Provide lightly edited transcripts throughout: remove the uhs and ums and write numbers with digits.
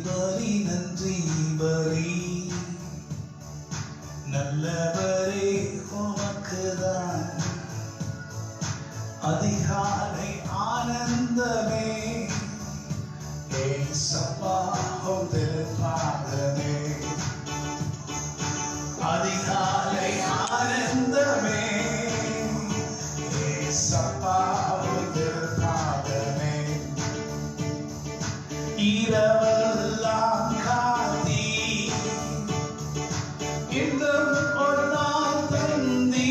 பலி நன்றி பலி நல்லவரே உமக்குதான் அதிகாலை ஆனந்தமே ஏசப்பா திருப்பாதமே அதிகாலை ஆனந்தமே ஏசப்பா திருப்பாதமே இரவெல்லாம் காத்தி இன்னும் ஒரு நாள் தந்தி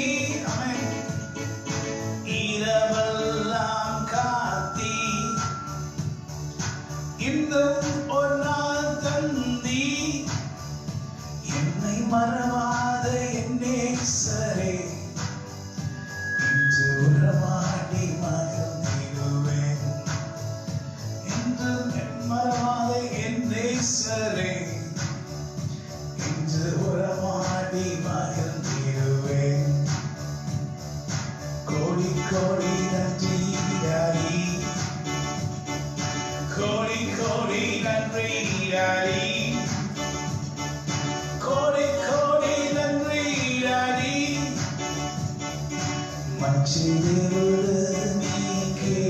இரவெல்லாம் காத்தி இன்னும் ஒரு நாள் தந்தி என்னை மறவாத என் நேசரே இன்று உறவாடி மகிழ்ந்திடுவேன் என்று மறவாத என் நேசரே இன்று உறவாடி மகிழ்ந்திடுவேன் கோடி கோடி நன்றி டாடி கோடி கோடி நன்றி டாடி கோடி கோடி நன்றி டாடி மச்சிதிருடு நீக்கே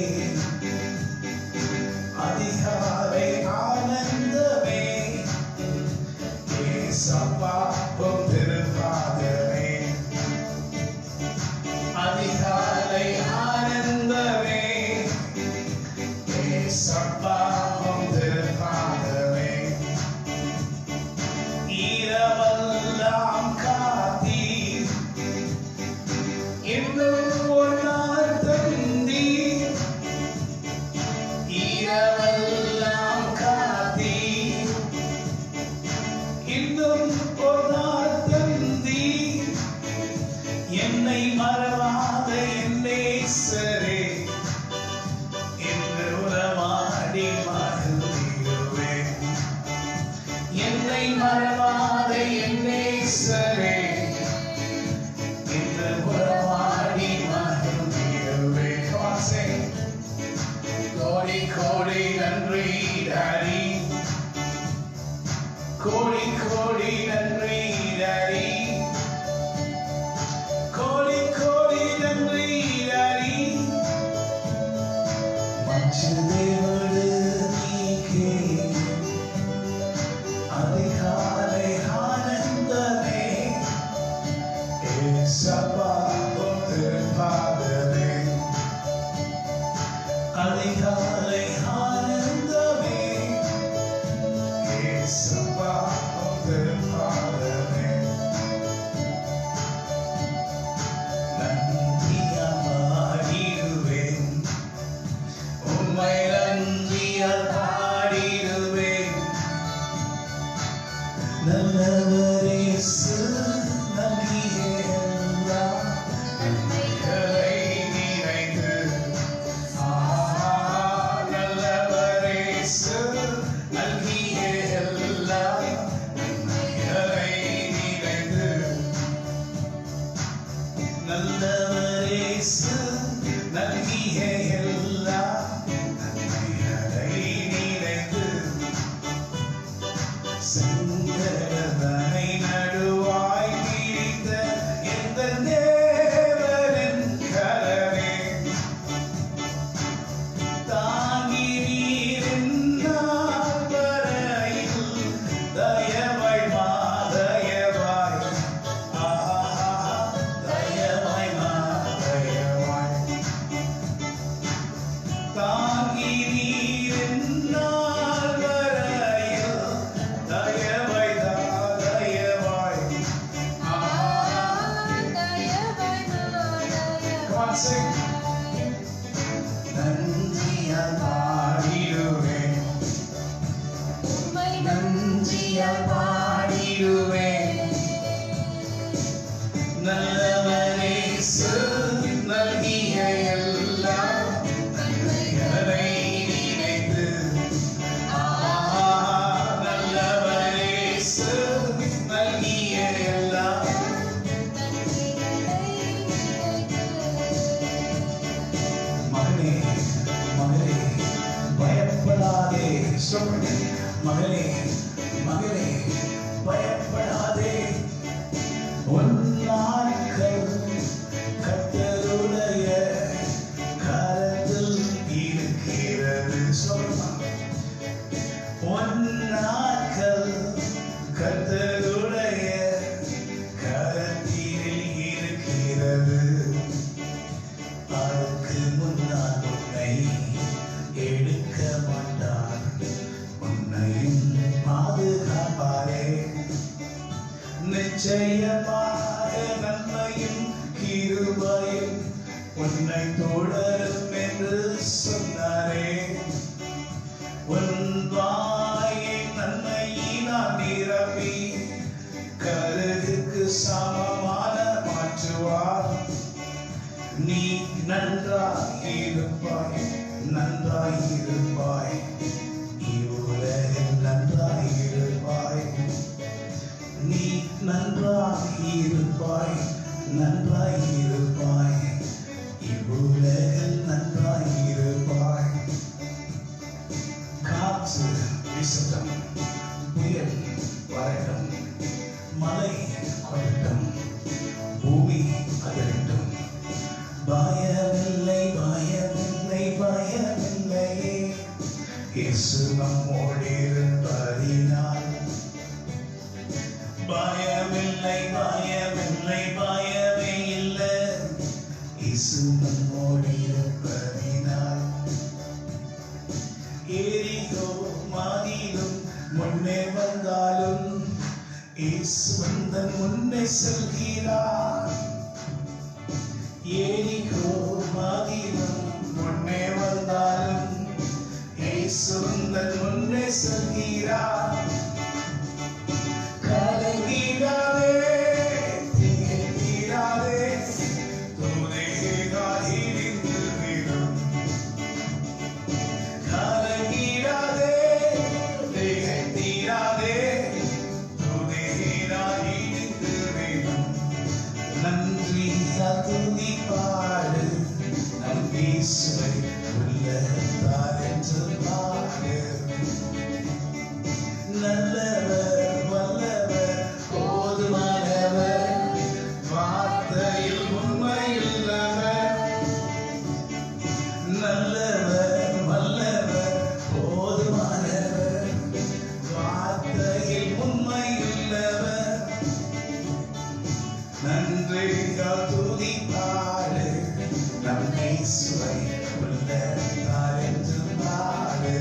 அதிகாலை ஆனந்தமே ஏசப்பா திருப்பாதமே அதிகாலை ஆனந்தமே ஏசப்பா திருப்பாதமே இரவெல்லாம் காத்தி இன்னும் ஒரு நாள் தந்தி இரவெல்லாம் காத்தி இன்னும் ஒரு நாள் தந்தி என்னை மறவாத என் நேசரே என்று உறவாடி மகிழ்ந்திடுவேன் என்னை மறவாத என் நேசரே என்று உறவாடி மகிழ்ந்திடுவேன் கோடி கோடி நன்றி டாடி கோடி கோடி நன்றி டாடி கோடி கோடி நன்றி டாடி மச்சிதேவடு நீக்கே அதிகாலை ஆனந்தமே ஏசப்பா திருப்பாதமே அதிகாலை ஆனந்தமே ஏசப்பா திருப்பாதமே நன்றியால் பாடிடுவேன் உம்மை நன்றியால் பாடிடுவேன் நல்லவரே நன்றியே எல்லாம் நன்மைகளை நினைத்து நல்லவரே நன்றியே எல்லாம் நன்மைகளை நினைத்து நல்லவரே நன்றியே எல்லாம் நன்மைகளை நினைத்து செங்கடலை நடுவாய் பிரித்த எந்த தேவரின் கரமே தாங்கி நீரின் நாள் வரையில் தயவாய் மாதயவாய் தயவாய் மாதயவாய் தாங்கி நீரின் நாள் வரையில் தயவாய் தயவாய் நன்றியால் பாடிடுவேன் நன்றியால் பாடிடுவேன் நல்லவரே நல்கிய எல்லாம் நன்மைகளை நினைத்து நல்லவரே நல்கிய எல்லாம் மகனே மகளே பயப்படாதே சொல்லுங்க மகளே பொன்னாக்கள் கர்த்தருடைய கரத்தினில் இருக்கிறது. அதற்கு முன்னால் உன்னை எடுக்க மாட்டார், உன்னையும் பாதுகாப்பாரே. நிச்சயமாக நன்மையும் கிருபையும் உன்னை தொடரும் என்று சொன்னாரே. உன் வாயை நன்மையினால் நிரப்பி கருகுக்கு சமமான மாற்றுவார். நீ நன்றாயிருப்பாய், நன்றாயிருப்பாய், இவ்வுலகில் நன்றாயிருப்பாய். நீ நன்றாயிருப்பாய், நன்றாயிருப்பாய், இவ்வுலகில் நன்றாயிருப்பாய். காற்று வீசட்டும், புயல் வரட்டும், மழை கொள்ளட்டும், பூமி அதிரட்டும், பயமில்லை, பயமில்லை, பயமில்லையே. இயேசு நம்மோடு இருப்பதினால் பயமில்லை, பயமில்லை, பயமே இல்லை. இயேசு நம்மோடு இருப்பதினால் எரிகோ மதிலும் முன்னே வந்தாலும் இயேசு தன் முன்னே செல்கிறார். எரிகோ மதிலும் முன்னே வந்தாலும் இயேசு தன் முன்னே செல்கிறார். கலங்கிடாதே, திகைத்திடாதே, துதிகைகள் இடிந்து விழும். கலங்கிடாதே, திகைத்திடாதே, துதிகைகள் இடிந்து விழும். நன்றியால் துதி பாடு, நம் இயேசுவை உள்ளத்தால் என்று பாடு. நல்லவர், வல்லவர், போதுமானவர், வார்த்தையில் உண்மையுள்ளவர். நல்லவர், வல்லவர், போதுமானவர், வார்த்தையில் உண்மையுள்ளவர். நன்றியால் துதி பாடு, நம் இயேசுவை உள்ளத்தால் என்று பாடு.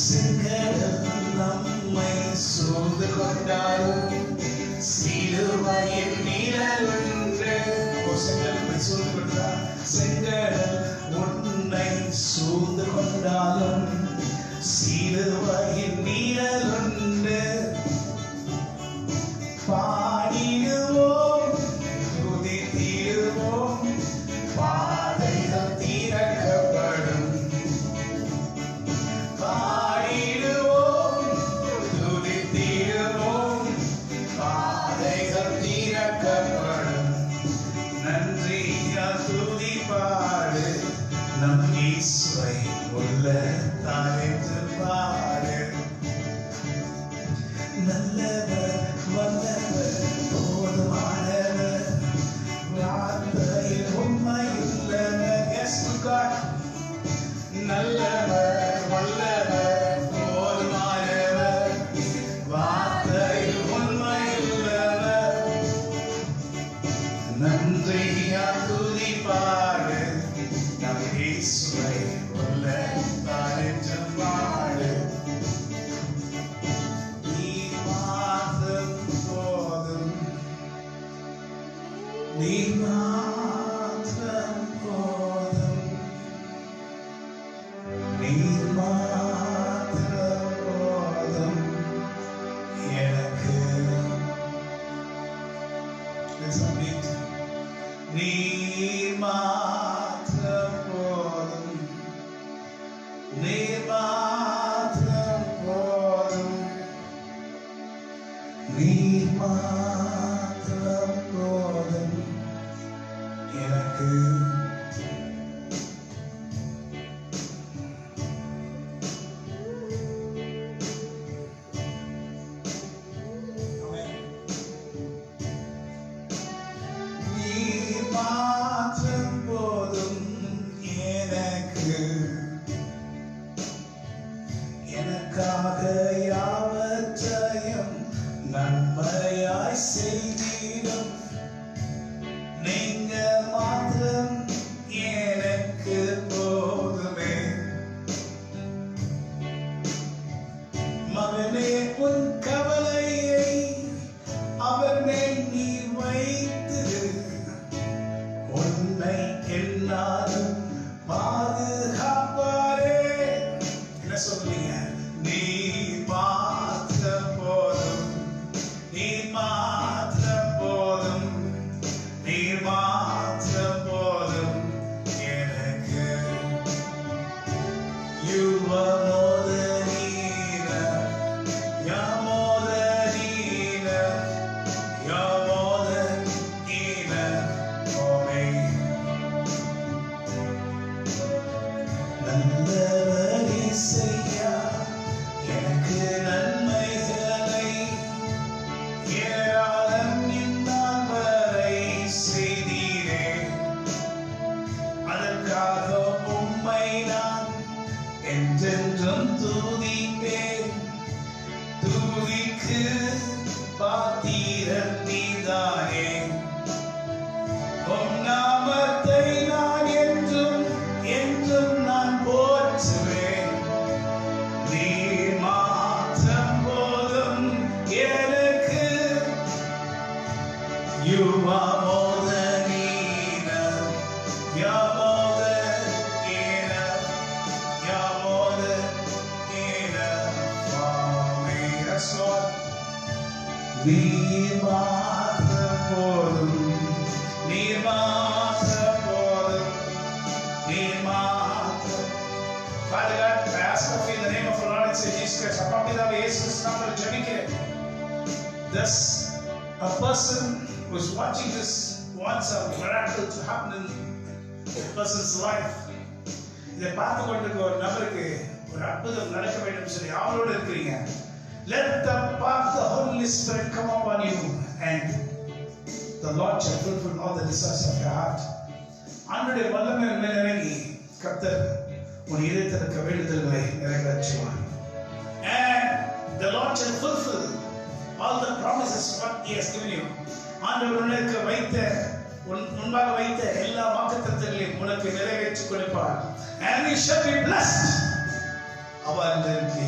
செங்கடல் நம்மை சூழ்ந்து கொண்டாலும் சிலுவையின் நிழலுண்டு. சூழ்ந்து கொண்டார், செங்கடல் உன்னை சூழ்ந்து கொண்டாலும் சிலுவையின் நிழலுண்டு. பாடிடுவோம், துதித்திடுவோம், பாதைகள் திறக்கப்படும். பாடிடுவோம், துதித்திடுவோம், பாதைகள் திறக்கப்படும். நன்றியால் துதி பாடு, நம் இயேசுவை உள்ளத்தால் என்று பாடு. நல்லவர், வல்லவர், போதுமானவர், வார்த்தையில் உண்மையுள்ளவர். Yes, God. நல்லவர், வல்லவர், போதுமானவர், வார்த்தையில் உண்மையுள்ளவர். நன்றியால் துதி பாடு, நம் இயேசுவை உள்ளத்தால் என்று பாடு. நீர் மாத்திரம் போதும், நீர் மாத்திரம் போதும், நீர் மாத்திரம் போதும் எனக்கு. நீர் மாத்திரம் போதும், நீர் மாத்திரம் போதும், நீர் மாத்திரம் போதும் எனக்கு. நீர் மாத்திரம் போதும் எனக்கு. எனக்காக யாவற்றையும் நன்மையாய் செய்தீரும். நீங்க மாத்திரம் எனக்கு போதுமே. மகனே, உன் கவலையை அவர் மேல் நீ வைத்திரு. உன்னை என்னாலும் பாதுகாப்பாரே. என்ன சொல்றீங்க? நீ மாத்திரம் போதும், நீ மாத்திரம் போதும், நீ மாத்திரம் போதும் எனக்கு. You are more than enough. You're more than enough. You're more than enough for me. நல்லவழி செய்ய எனக்கு நன்மைகளை ஏராளம் இந்நாள் வரை செய்தீரே. அதற்காக உம்மை நான் என்றென்றும் துதிப்பேன். துதிக்கு பாத்திரன் நீதானே. உம் நாமத்தை நான் என்றும் என்றும் நான் போற்றுவேன். நீ மாத்திரம் போதும் எனக்கு. You are more than enough. You're more than enough. You're more than enough for me. That's what. நீ மாத்திரம் போதும், நீ மாத்திரம் போதும், நீ மாத்திரம். Father God, I ask of you in the name of our Lord and Savior Jesus Christ. அப்பா பிதாவே இயேசு கிறிஸ்து நாமத்தில் ஜெபிக்கிறேன். This a person who is watching this wants a miracle to happen in a person's life. இதை பார்த்து கொண்டிருக்க ஒரு நபருக்கு ஒரு அற்புதம் நடக்க வேண்டும் சொல்லி அவரோடு இருக்கிறீங்க. Let the power of the Holy Spirit come upon you and the Lord shall fulfill all the desires of your heart. ஆண்டவருடைய வல்லமை மேல் இறங்கி கர்த்தர் உன் இதயத்தில் இருக்க வேண்டுதல்களை நிறைவேற்றுவார். And the Lord shall fulfill all the promises what He has given you. ஆண்டவர் உனக்கு முன்பாக வைத்த எல்லா வாக்குத்தத்தங்களையும் உனக்கு நிறைவேற்றி கொடுப்பார். And you shall be blessed. அவர்களுக்கு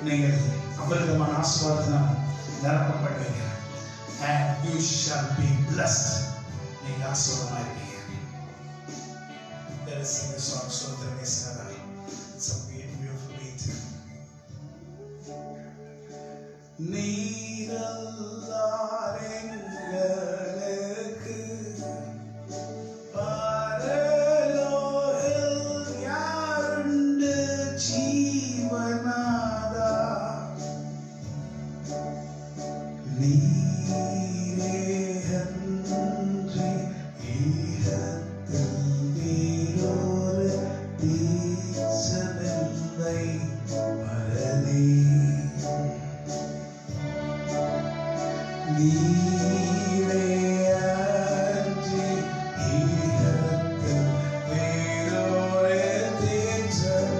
நீங்கள் அபரிதமான ஆசீர்வாதத்தினால் நிரப்பப்படுவீங்க. And you shall be blessed. நீங்கள் ஆசீர்வாதமாயிருப்பீங்க. Let us sing the song so that we say it's a beautiful beat. நீரல்லார் எங்களுக்கு பரலோகில் யாருண்டு ஜீவநாதா. நீரே அன்றி ஈகத்தில் வேறொரு தேசமில்லை பரனே. நீரே அன்றி ஈகத்தில் வேறொரு தேசம்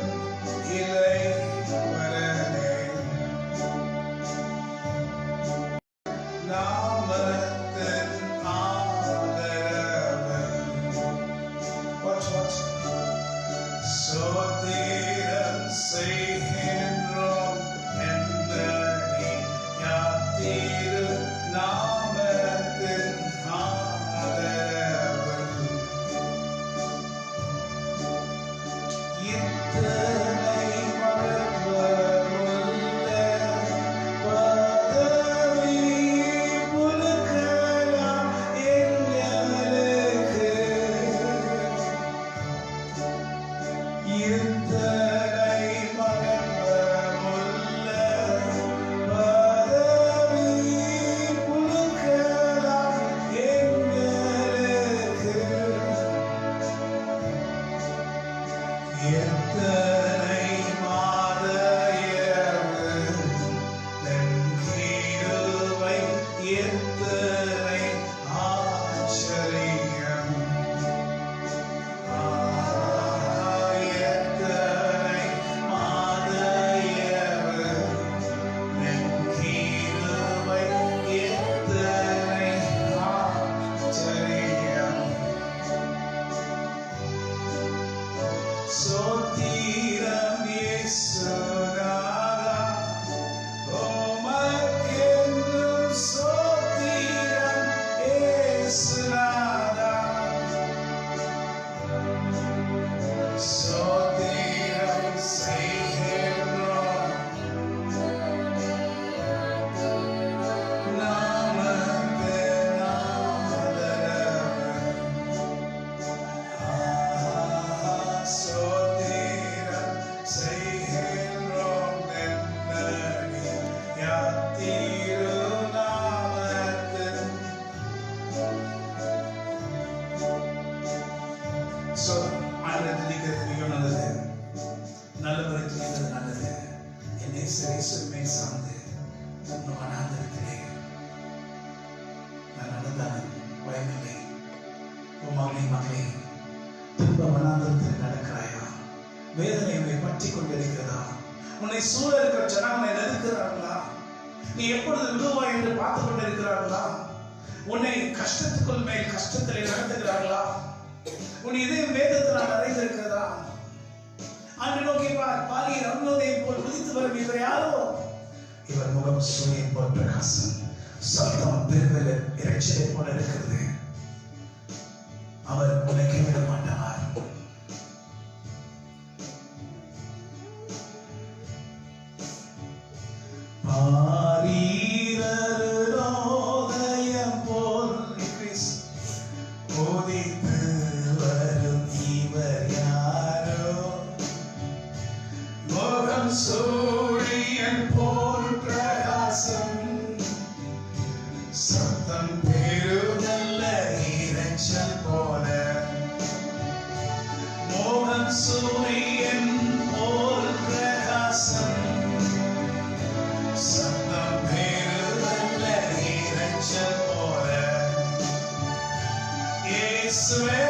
இல்லை பரனே. நாமத்தின் ஆதரவன் சோத்திரம் செய்கின்றோம் என்ற யாத்திரு நாமத்தின் இயேசுவின் சார்ந்து வனாந்திரத்திலே நான் நடந்தாலும் பயமில்லை. மகளே, துன்ப வனாந்திரத்தில் நடக்கிறாயா? வேதனை உன்னை பற்றி கொண்டிருக்கிறதா? உன்னை சூழ இருக்கிற ஜனங்களை நெருக்கிறார்களா? நீ எப்பொழுது விடுவாய் என்று பார்த்து கொண்டிருக்கிறார்களா? உன்னை கஷ்டத்துக்குள் மேல் கஷ்டத்திலே நடத்துகிறார்களா? உன் இதயம் வேதத்தினால் நிறைந்திருக்கிறதா? அன்று நோக்கி பாலியல் அருணோதயம் போல் உதித்து வரும் இவர் யாரோ? இவர் முகம் சூரியன் போல் பிரகாசம், சத்தம் பெருவெள இறைச்சலை போல இருக்கிறது. அவர் உன்னை கைவிட மாட்டார். பாரிரரோதயம் போல் உதித்து வரும் இவர் யாரோ? முகம் சூரியன் போல் பிரகாசம், சத்தம் பெருவெள்ள இரைச்சல் போல. முகம் சூரியன் போல் பிரகாசம், சத்தம் பெருவெள்ள இரைச்சல் போல. இயேசுவே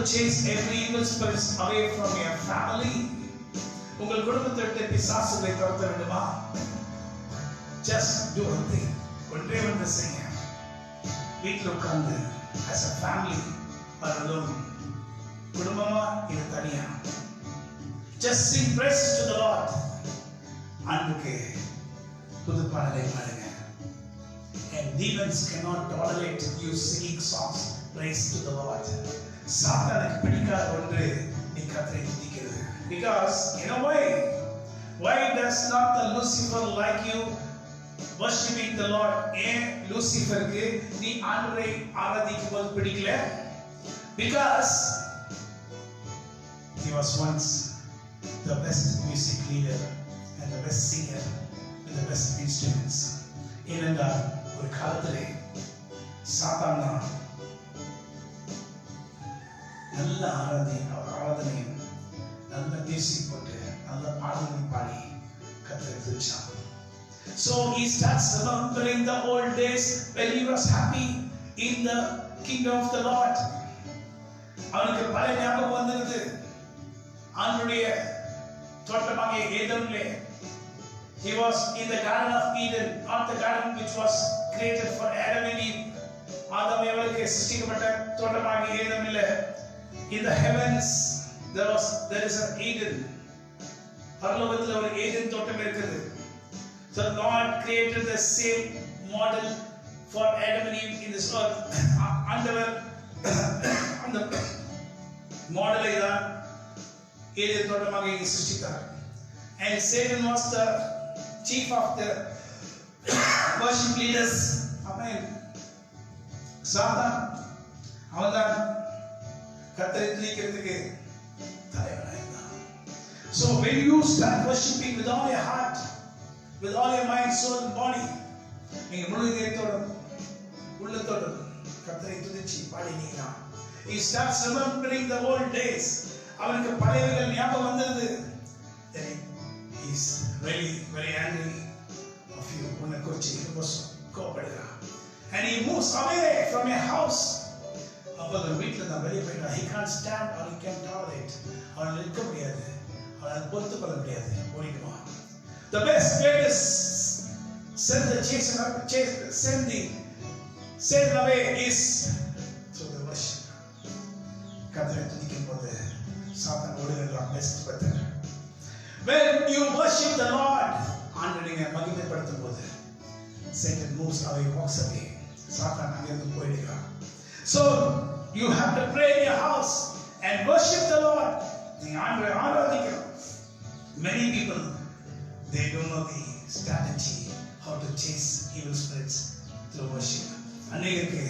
chase every evil spirits away from your family. உங்கள் குடும்பத்தை விட்டு பிசாசுகளை துரத்த வேண்டுமா? Just do one thing. ஒன்றே ஒன்று செய்யுங்க. வீட்டில் உட்கார்ந்து as a family or alone, குடும்பமா இது தனியா, just sing praises to the Lord. அன்றைக்கு புது பாடலை பாடுங்க. And demons cannot tolerate you singing songs praise to the Lord. சாத்தானுக்கு பிடிக்காத ஒன்று நீ கர்த்தரை துதிக்கிறது. Because in a way, why does not the Lucifer like you worshiping the Lord? ஏன் லூசிஃபருக்கு நீ ஆண்டவரை ஆராதிக்கும்போது பிடிக்கல? Because he was once the best music leader and the best singer with the best instruments. ஏனென்றால் ஒரு காலத்திலே சாத்தான் நல்ல ஆராதனையும் நல்ல மியூசிக் போட்டு நல்ல பாடல்கள் பாடி கர்த்தரை துதிச்சான். So he starts remembering the old days when he was happy in the kingdom of the Lord. அவனுக்கு பழைய ஞாபகம் வந்தது. ஆண்டவருடைய தோட்டமாகிய ஏதேனிலே he was in the garden of Eden, not the garden which was created for Adam and Eve. Adam ஏவாளுக்கு சிருஷ்டிக்கப்பட்ட தோட்டமாகிய ஏதேனிலே in the heavens there is an Eden. பரலோகத்தில் ஒரு Eden தோட்டம் இருக்குது. So God created the same model for Adam and Eve in this earth. ஆண்டவர் அந்த மாடலை தான் Eden தோட்டமாக இங்கே சிருஷ்டித்தார். And Satan was the chief of the worship leaders. Amen. சாத்தான் அவன்தான் கர்த்தரை துதிக்கிறதுக்கு தலைவனாக இருந்தான். So when you start worshiping with all your heart, with all your mind, soul and body, நீங்க முழு இதயத்தோடும் உள்ளத்தோடும் கர்த்தரை துதிச்சு பாடினீங்கன்னா, he starts remembering the old days. அவனுக்கு பழையவைகள் ஞாபகம் வந்தது. Then he is really very angry of you. உன்னை குறிச்சு ரொம்ப கோபப்படுகிறான். And he moves away from your house. அப்போ வீட்டில் தான் வெளியே போயிட்டான். He can't stand or he can't tolerate. அவனை நிற்க முடியாது, அவனை பொறுத்து கொள்ள முடியாது, ஓடிடுவான். The best way to send Satan away is through the worship. கர்த்தரை துதிக்கும் போது சாத்தான் ஓடுகிறான். best method. When you worship the Lord, ஆண்டவரை மகிமைப்படுத்தும் போது Satan moves away, walks away. சாத்தான் அங்கிருந்து போயிடுகிறான். So you have to pray in your house and worship the Lord. நீ ஆண்டவரை ஆராதிக்கணும். Many people, they don't know the strategy how to chase evil spirits through worship. அநேகருக்கு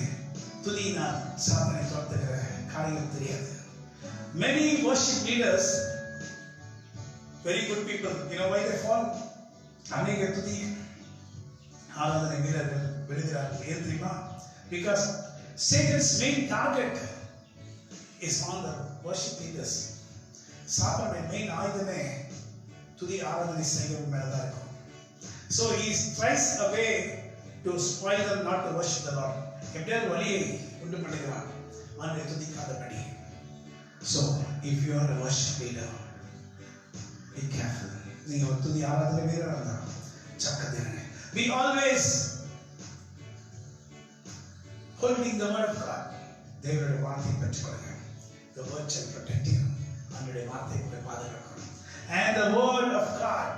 துதியினால் சாத்தானை துரத்துகிற காரியம் தெரியாது. Many worship leaders, very good people, you know why they fall? அநேக துதி ஆராதனை வீரர்கள் விழுகிறார்கள். ஏன் தெரியுமா? Because Satan's main target is on the worship leaders. சாத்தானுடைய மெயின் ஆயுதமே துதி ஆராதனை செய்யவும் மேலதான் இருக்கும். So he tries a way to spoil them not to worship the Lord. எப்படியாவது வழியை உண்டு பண்ணுகிறான் அவனை துதிக்காதபடி. So if you are a worship leader, be careful. நீங்க ஒரு துதி ஆராதனை வீரரா இருந்தா சக்கதிரனே. Be always holding the word of God. தேவனுடைய வார்த்தையை பற்றிக்கொள்ளுங்க. The word shall protect you. அவருடைய வார்த்தை உங்களை பாதுகாக்கும். And the word of God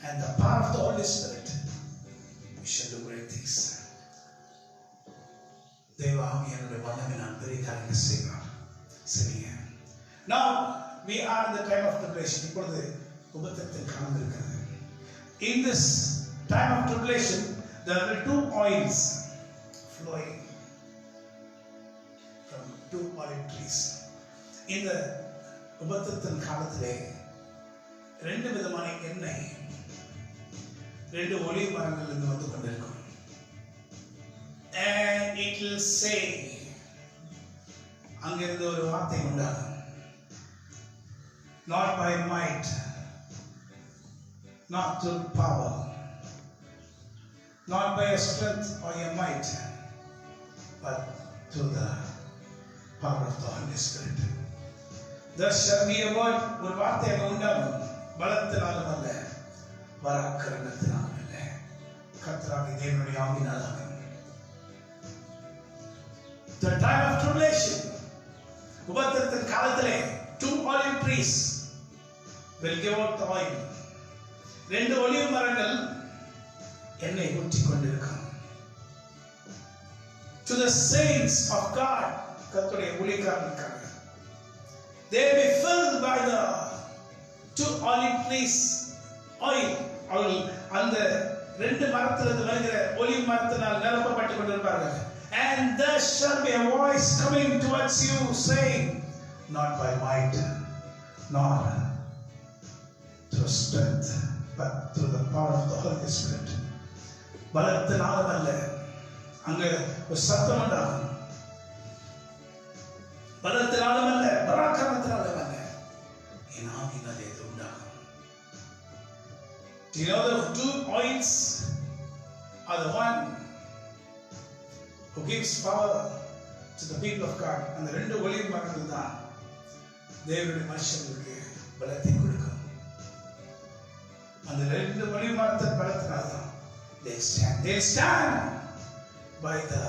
and the power of the Holy Spirit, we shall do great things. தேவ ஆவியானவருடைய வல்லமையினால் பெரிய காரியங்களை செய்வார். சரிங்க. Now we are in the time of tribulation. இப்பொழுது உபத்திரவத்தின் காலம் இருக்கிறது. In this time of tribulation, there are two oils flowing from two olive trees. இந்த உபத்திரவத்தின் காலத்திலே ரெண்டு விதமான எண்ணெய் ரெண்டு ஒலிவ் மரங்களிலிருந்து வந்து கொண்டிருக்கும். And it will say, அங்கிருந்து ஒரு வார்த்தை உண்டாகும். Not by might, not through power, not by your strength or your might, but through the power of the Holy Spirit. There shall be a word, ஒரு வார்த்தை அங்கு உண்டாகும். பலத்தினாலும் அல்ல, பராக்கிரமத்தினாலும் அல்ல, கர்த்தராகிய தேவனுடைய ஆவியினாலும். The time of tribulation, உபத்திரவத்தின் காலத்திலே two olive trees will give out the oil. ரெண்டு ஒலிவ் மரங்கள் எண்ணெய் ஊற்றிக் கொண்டிருக்கும். To the saints of God, கர்த்தருடைய ஊழியக்காரர்களுக்காக, they will be filled by the two olive trees oil. அவர்கள் அந்த ரெண்டு மரத்திலிருந்து வருகிற ஒலிவ் மரத்தினால் நிரப்பப்பட்டுக் கொண்டிருப்பார்கள். And there shall be a voice coming towards you saying, not by might, nor through strength, but through the power of the Holy Spirit. பலத்தினாலும் அல்ல, அங்க ஒரு சத்தம் உண்டாகும். பலத்தினாலும் அல்ல, பராக்கிரமத்தினாலும் அல்ல, என் ஆவியினாலே இது உண்டாகும். Do you know the two oils are the one who gives power to the people of God? அந்த ரெண்டு ஒலிவ் மரங்கள் தான் தேவனுடைய மனுஷங்களுக்கு பலத்தை கொடுக்கும். அந்த ரெண்டு ஒலிவ் மரத்தின் பலத்தினால் தான் they stand by the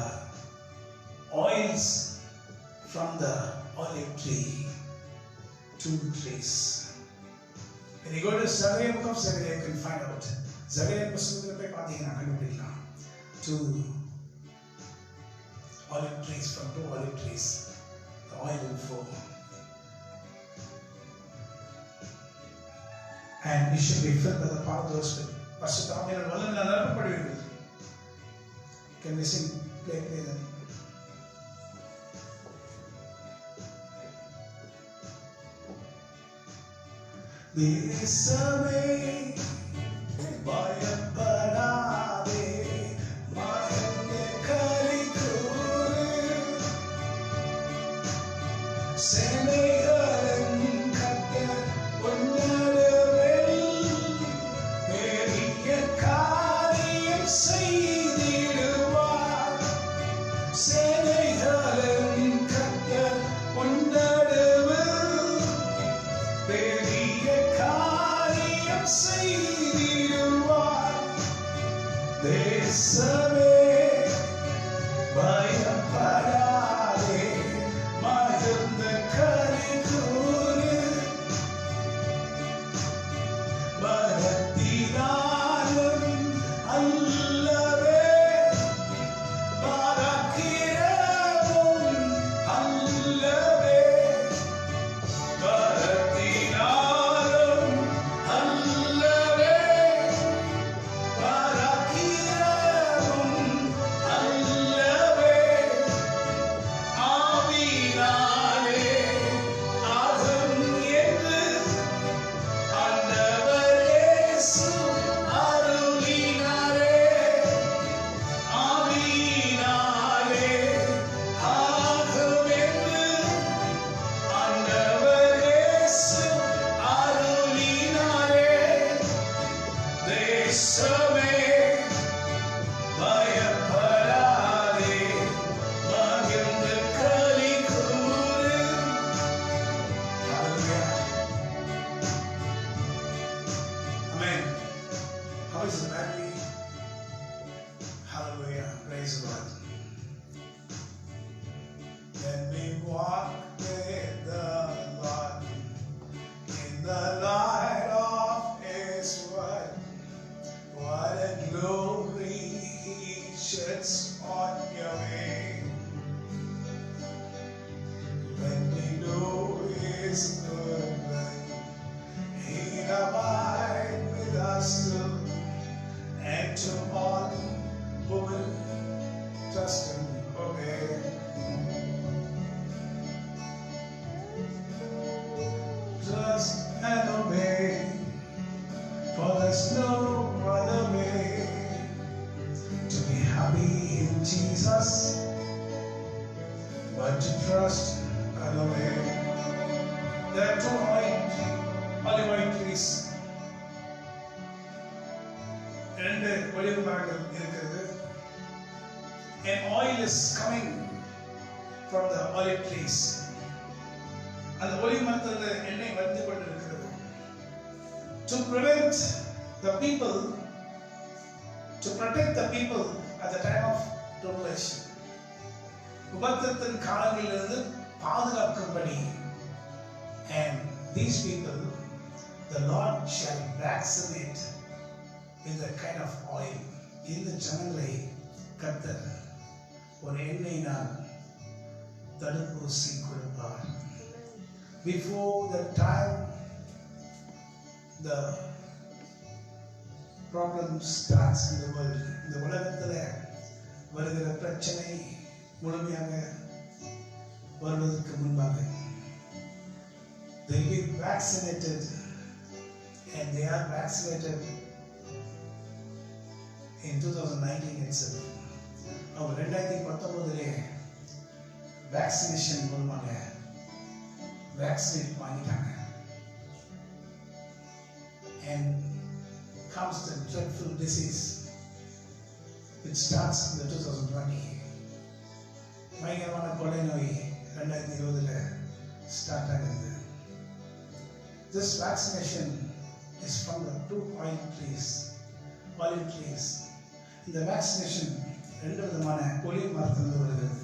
oils from the olive tree, two trees. When you go to Zechariah, book of Zechariah, you can find out. Zechariah புத்தகத்துல போய் பாத்தீங்கன்னா கண்டுபிடிக்கலாம். Two olive trees, from two olive trees, the oil will flow. and you should be filled with the power of the Spirit. பரிசுத்த ஆவியானவர் வல்லமையால் நிரப்பப்படுவீர்கள். Can we sing? Play then. தேசமே பயப்படாதே, மகனே களிகூரு, சேனைகளின் கர்த்தர் உன்னதத்தில் பெரிய காரியம் செய்திடுவார். சேனைகளின் கர்த்தர் உன்னதத்தில் பெரிய காரியம் செய்திடுவார். தேசமே பயப்படாதே, மகிழ்ந்த களிகூரு, பலத்தினாலும் அல்லவே, பராக்கிரமும் அல்லவே, பலத்தினாலும் அல்லவே, பராக்கிரமும் அல்லவே, ஆவியினாலே ஆகும் என்று ஆண்டவர் இயேசு அருளினாரே. ஆவியினாலே ஆகும் என்று ஆண்டவர் இயேசு அருளினாரே. தேசமே பயப்படாதே, மகிழ்ந்து களிகூரு. Hallelujah. Amen. How is the battery? Hallelujah. Praise the Lord. When we walk with the Lord in the light of His word, what a glory He sheds on your way. When we know His goodness, He abides with us still, and to all who will trust and obey. Trust and obey, for there's no other way to be happy in Jesus but to trust and obey. There are two olive oil trees. இரண்டு olive மரங்கள் இருக்கிறது. And oil is coming from the olive trees. அந்த olive மரத்திலிருந்து எண்ணெய் வந்து கொண்டிருக்கிறது. To prevent the people, to protect the people at the time of tribulation. உபத்திரத்தின் காலங்களிலிருந்து பாதுகாக்கும்படி. And these people, the Lord shall vaccinate with the kind of oil. இந்த ஜனங்களை கர்த்தர் ஒரு எண்ணெயினால் தடுப்பூசி கொடுப்பார். Before the time the problem starts in the world, இந்த உலகத்தில் வருகிற பிரச்சனை முழுமையாக வருவதற்கு முன்பாக they get vaccinated, and they are vaccinated in 2019 itself. அவங்க 2019 வேக்சினேஷன் மூலமாக வேக்சினேட் பண்ணிட்டாங்க. And comes the dreadful disease which starts in the 2020. பயங்கரமான கொள்ளை நோய் 2020 ஸ்டார்ட் ஆகுது. This vaccination is from the two olive trees. இந்த vaccination ரெண்டு விதமான ஒலிவ் மரத்திலிருந்து வருகிறது.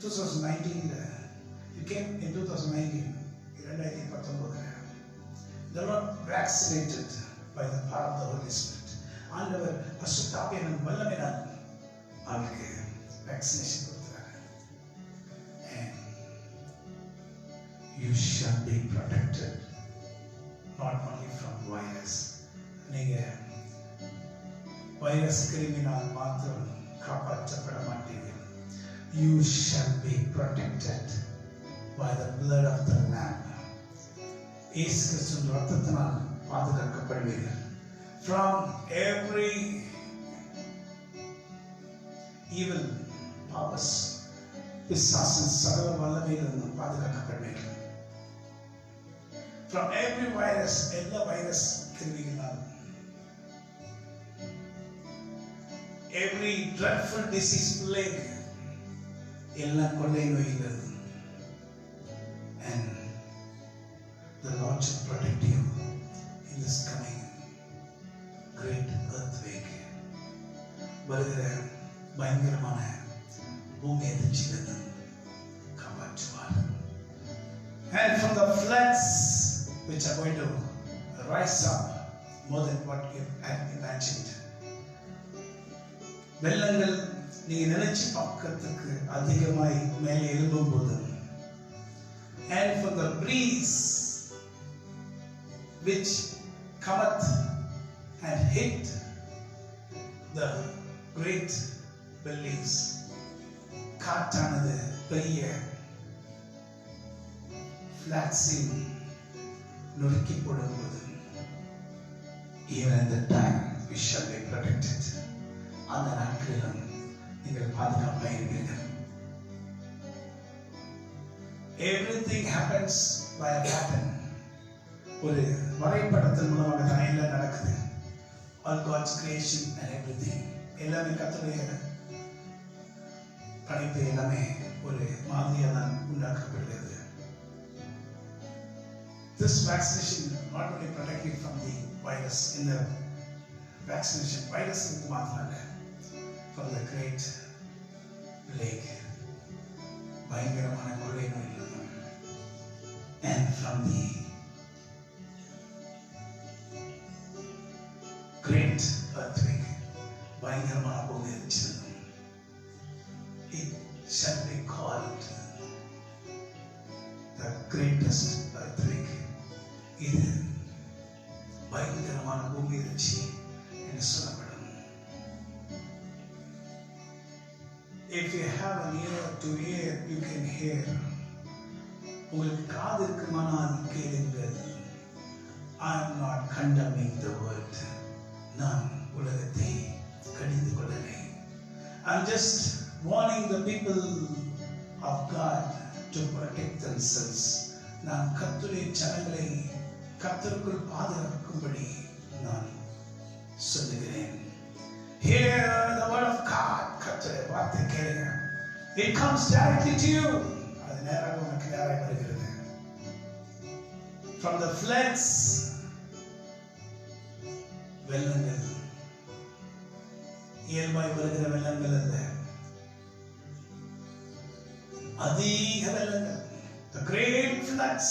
2019 it came in 2019. 2019 they were vaccinated by the power of the Holy Spirit. ஆண்டவர் பரிசுத்த ஆவியானவர் வல்லமையினால் அவருக்கு vaccination கொடுத்தார். And you shall be protected not only from virus virus கிருமினால் மாத்திரம் காப்பாற்றப்பட மாட்டீர்கள். You shall be protected by the blood of the Lamb. இயேசு கிறிஸ்துவின் இரத்தத்தினால் பாதுகாக்கப்படுவீர்கள். From every evil powers, பிசாசின் சகல வல்லமையிலிருந்து பாதுகாக்கப்படுவீர்கள். From every virus, எல்லா virus கிருமிகளால், every dreadful disease plague, எல்லா கொள்ளை நோய்கள். And the Lord should protect you in this coming great earthquake. வருகிற பயங்கரமான பூமி அதிர்ச்சியிலிருந்து காப்பாற்றுவார். And from the floods which are going to rise up more than what you had imagined. வெள்ளங்கள் நீ நினைச்சு பார்க்கிறதுக்கு அதிகமாய் மேலே எழும்பும் போது, and for the breeze which cometh and hit the great buildings, காற்றானது பெரிய ஃபிளாட்ஸின் நொறுக்கி போடும்போது, even at the time we shall be protected. அந்த நாட்களிலும் நீங்கள் பாதுகாப்பாக இருப்பீர்கள். Everything happens by a pattern. ஒரு வரைபடத்தின் மூலமாக தான் எல்லாம் நடக்குது. All God's creation and everything, எல்லாமே கர்த்தருடைய படைப்பு, எல்லாமே ஒரு மாதிரியாக தான் உண்டாக்கப்படுகிறது. This vaccination not only protect you from the virus, in the vaccination virus இருந்து மாத்திரமல்ல, from the great plague, பயங்கரமான கொள்ளை நோயிலிருந்து, and from the great earthquake, பயங்கரமான பூமி அதிர்ச்சியிலிருந்து. It shall be called the greatest earthquake. இது பயங்கரமான பூமி அதிர்ச்சி என்று சொல்லப்படும். If you have an ear to hear, you can hear. உங்களுக்கு காது இருக்குமானால் கேளுங்கள். I am not condemning the world. நான் உலகத்தை கடிந்து கொள்ளலை. I'm just warning the people of God to protect themselves. நான் கர்த்தருடைய ஜனங்களை கர்த்தருக்குள் பாதுகாக்கும்படி நான் சொல்லுகிறேன். Hear the word of God. கர்த்தருடைய வார்த்தை கேளுங்க. It comes directly to you. அது நேராக உனக்கு நேராக வருகிறது. From the floods, வெள்ளங்கள், இயல்பாய் வருகிற வெள்ளங்கள் அல்ல, அதிக வெள்ளங்கள், the great floods.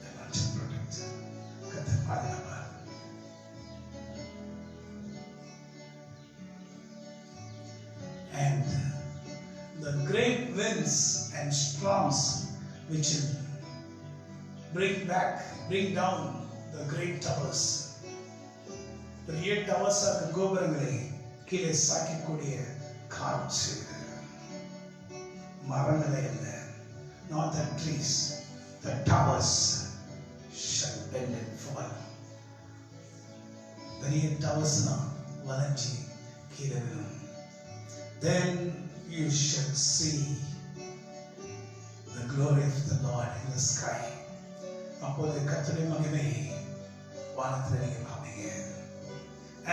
The Lord shall protect. கர்த்தர் பாதுகாப்பார். And the great winds and storms which will bring down the great towers. பெரிய டவர்ஸ் கோபுரங்களை கீழே சாக்கக்கூடிய காற்று, மரங்களை அல்ல, not the trees, the towers shall bend and fall. பெரிய டவர்ஸ் வளைஞ்சி கீழே விழும். Then you shall see the glory of the Lord in the sky. அப்போது கர்த்தருடைய மகிமை வானத்தில் நீங்க பார்ப்பீங்க.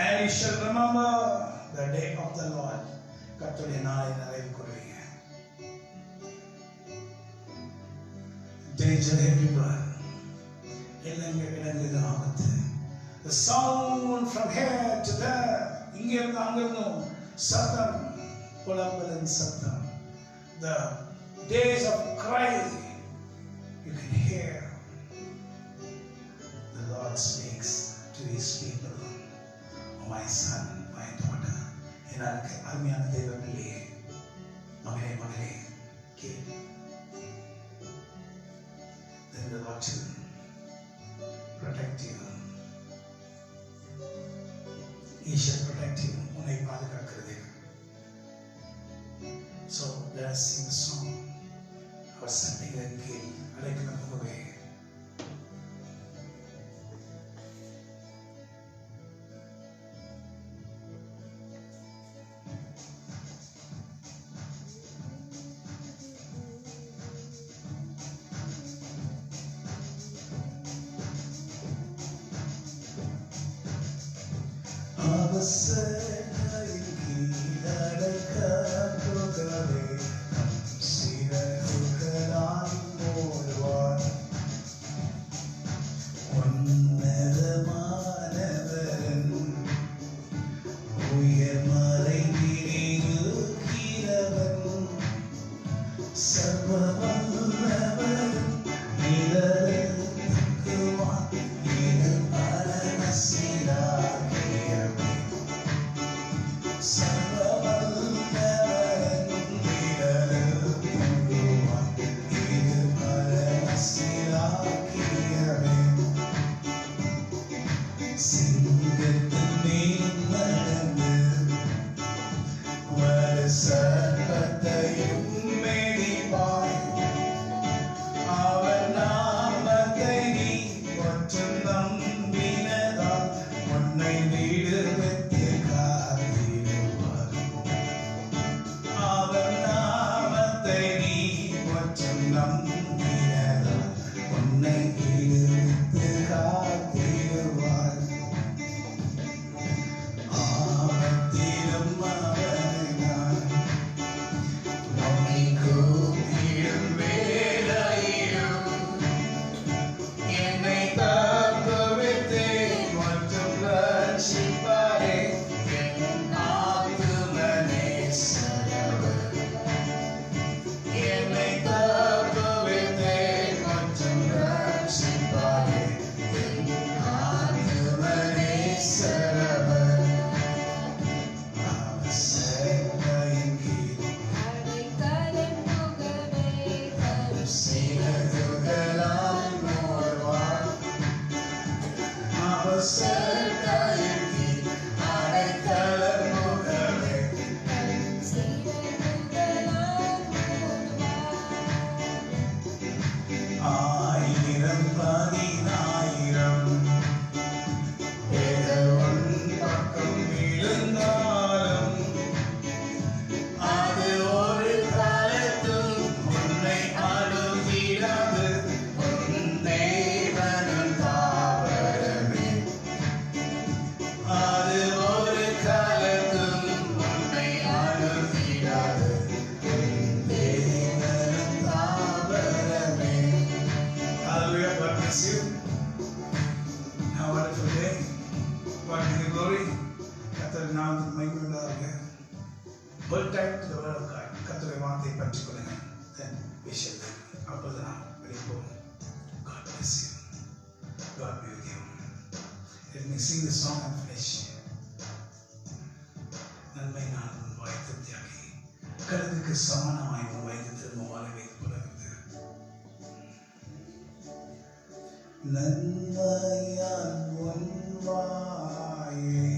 And you shall remember the day of the Lord. கர்த்தருடைய நாளை நினைவு கூறுவீங்க. Danger everywhere. எல்லங்க இடங்களில் ஆபத்து. The sound from here to there. இங்க இருந்து அங்க இருந்தும் சத்தம், புலம்பலின் சத்தம். The days of cry, you can hear. The Lord speaks to his people. Oh my son, my daughter, எனக்கு அருமையான தேவ பிள்ளையே, மகனே மகளே, கேள். Then the Lord will protect you He shall protect you. உன்னை பாதுகாக்கிறது. So let us sing the song. அவர் சட்டைகளின் கீழ் அடைக்கலம் புகவே. அவசரையின் கீழ் அடைக்கலம் புகவே. சிறகுகளால் மூடுவார். உன்னதமானவன் உயர் மறைவிலிருக்கிறவன். சர்வ வல்லவன் நிழலில் தங்குவான். இது பரமசிலாகியவன். சர்வ வல்லவன் நிழலில் தங்குவான். இது பரமசிலாகியவன். சிங்கத்தின் மேல் நடந்து வலு சர்ப்பத்தையும் மேடிப்பாய். அவர் நாமத்தை நீ ஒற்றும் நம்பினதால் உன்னை விடுவித்து காத்திடுவார். அவர் நாமத்தை நீ ஒற்றும் நம்பினதால் உன்னை விடுவித்து காத்திடுவார். ஆபத்திலும் அவரை நான் நோக்கி கூப்பிடும் வேளையிலும் என்னை தப்புவித்து மற்றும் ரட்சிப்பாரே. என் ஆத்துமனே சரவர். என்னை தப்புவித்து மற்றும் ரட்சிப்பாரே. என் ஆத்துமனே சரவர். அவசரையின் கீழ் சிறகுகளால் மூடுவார். அவசரையின் கீழ் அடைக்கலம் புகவே. ஆயிரம் பதினாயிரம் பேர் உன் பக்கம் விழுந்தாலும் அது ஒரு காலத்தும் உன்னை அணுகிடாது. உன் தேவனின் தாவரமே. அது ஒரு காலத்தும் உன்னை அணுகிடாது. உன் தேவனின் தாவரமே. Hallelujah. God bless you. Have a wonderful day. God be the glory. கர்த்தரின் நாமத்துக்கு மகிமை உண்டாவதாக. Hold tight to the word of God. கர்த்தருடைய வார்த்தையை பற்றிக் கொள்ளுங்கள். Then we shall live. அப்பொழுது நாம் வெளிப்போம். God bless you. God be with you. Let me sing the song and finish. நன்மை நான் உன் வாய் திருப்தியாக்கி கழுகுக்கு சமானமாய் உன் வயது திரும்ப வாழ வைத்து போலவில்லை. நன்மையால் உன் வாயை